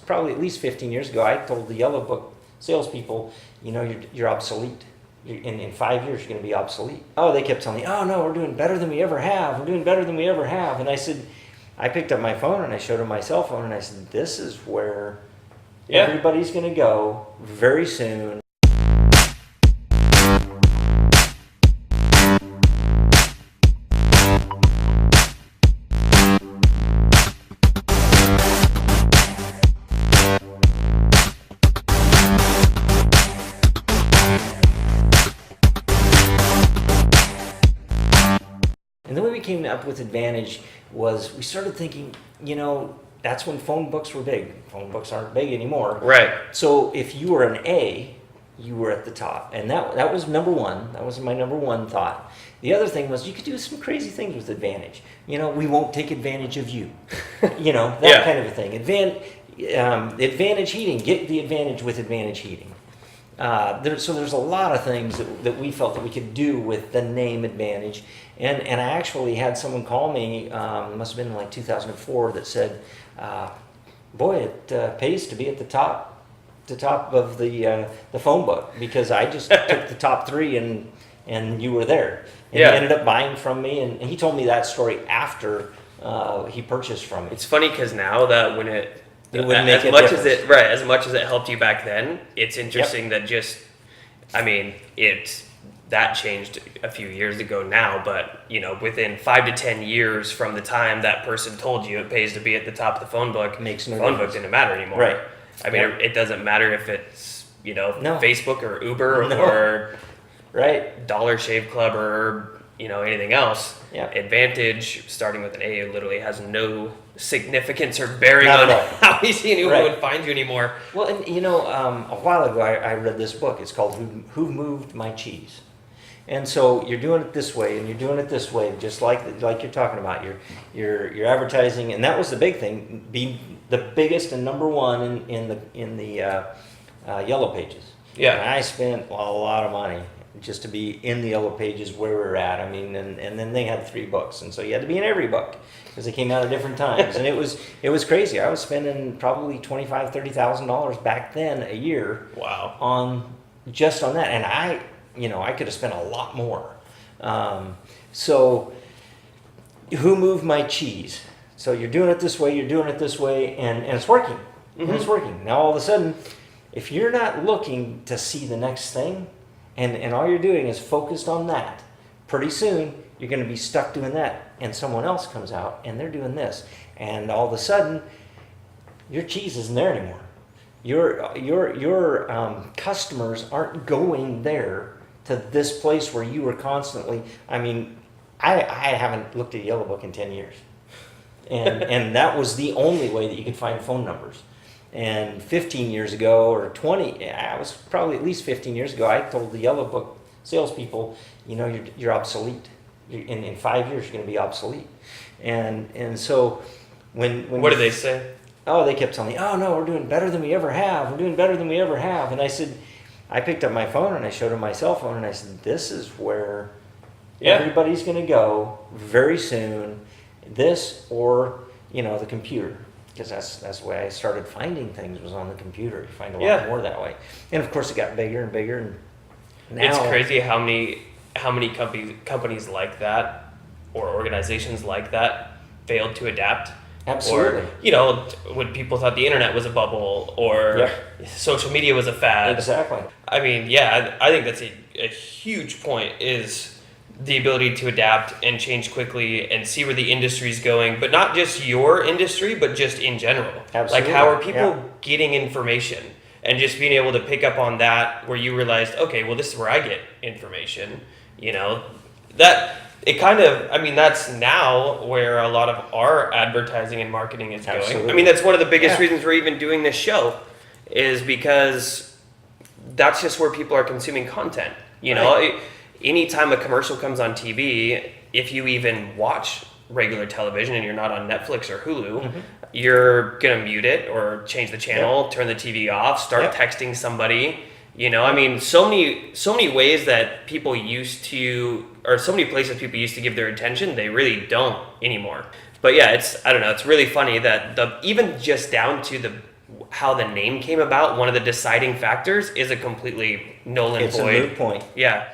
probably at least 15 years ago, I told the Yellow Book salespeople, you're obsolete. In 5 years, you're going to be obsolete. Oh, they kept telling me, oh no, we're doing better than we ever have. We're doing better than we ever have. And I said, I picked up my phone and I showed them my cell phone and I said, this is where everybody's going to go very soon. And the way we came up with Advantage was we started thinking, that's when phone books were big. Phone books aren't big anymore. Right. So if you were an A, you were at the top. And that was number one. That was my number one thought. The other thing was you could do some crazy things with Advantage. We won't take advantage of you. That kind of a thing. Advantage heating. Get the advantage with Advantage heating. So there's a lot of things that we felt that we could do with the name Advantage. And I actually had someone call me, must have been like 2004, that said, boy, it pays to be at the top of the phone book, because I just took the top three and you were there. And he ended up buying from me, and he told me that story after he purchased from me. It's funny because now that when it wouldn't make as much as it helped you back then, it's interesting that that changed a few years ago now, but within 5 to 10 years from the time that person told you it pays to be at the top of the phone book, phone book didn't matter anymore. Right. It doesn't matter if it's No. Facebook or Uber or right, Dollar Shave Club or anything else. Yeah. Advantage, starting with an A, literally has no significance or bearing on how easy anyone would find you anymore. Well, and a while ago I read this book. It's called Who Moved My Cheese? And so you're doing it this way, and you're doing it this way, just like you're talking about. You're advertising, and that was the big thing. Be the biggest and number one in the Yellow Pages. Yeah. And I spent a lot of money just to be in the Yellow Pages where we're at. I mean, and then they had 3 books, and so you had to be in every book because they came out at different times, and it was crazy. I was spending probably $25,000-$30,000 back then a year. Wow. On that, and I could have spent a lot more. So, who moved my cheese? So you're doing it this way, and it's working. Mm-hmm. And it's working. Now all of a sudden, if you're not looking to see the next thing, and all you're doing is focused on that, pretty soon you're going to be stuck doing that, and someone else comes out and they're doing this, and all of a sudden, your cheese isn't there anymore. Your customers aren't going there to this place where you were constantly. I mean, I haven't looked at a Yellow Book in 10 years, and that was the only way that you could find phone numbers. And 15 years ago, or 20, I was probably at least 15 years ago, I told the Yellow Book salespeople, you're obsolete. In 5 years, you're going to be obsolete. And so when what did they say? Oh, they kept telling me, oh no, we're doing better than we ever have. We're doing better than we ever have. And I said, I picked up my phone and I showed them my cell phone and I said, this is where everybody's going to go very soon. This or, the computer. Because that's the way I started finding things, was on the computer. You find a lot more that way. And of course it got bigger and bigger. And now, it's crazy how many companies like that or organizations like that failed to adapt. Absolutely. Or, when people thought the internet was a bubble or social media was a fad. Exactly. I mean, I think that's a huge point, is the ability to adapt and change quickly and see where the industry's going, but not just your industry, but just in general. Absolutely. Like, how are people getting information? And just being able to pick up on that, where you realized, okay, well, this is where I get information, that it kind of, that's now where a lot of our advertising and marketing is going. Absolutely. That's one of the biggest reasons we're even doing this show, is because that's just where people are consuming content. Right. Anytime a commercial comes on TV, if you even watch regular television and you're not on Netflix or Hulu, you're going to mute it or change the channel, turn the TV off, start texting somebody. So many ways that people used to, or so many places people used to give their attention, they really don't anymore. But it's really funny that even just down to how the name came about, one of the deciding factors, is a completely null and It's a void. moot point. Yeah,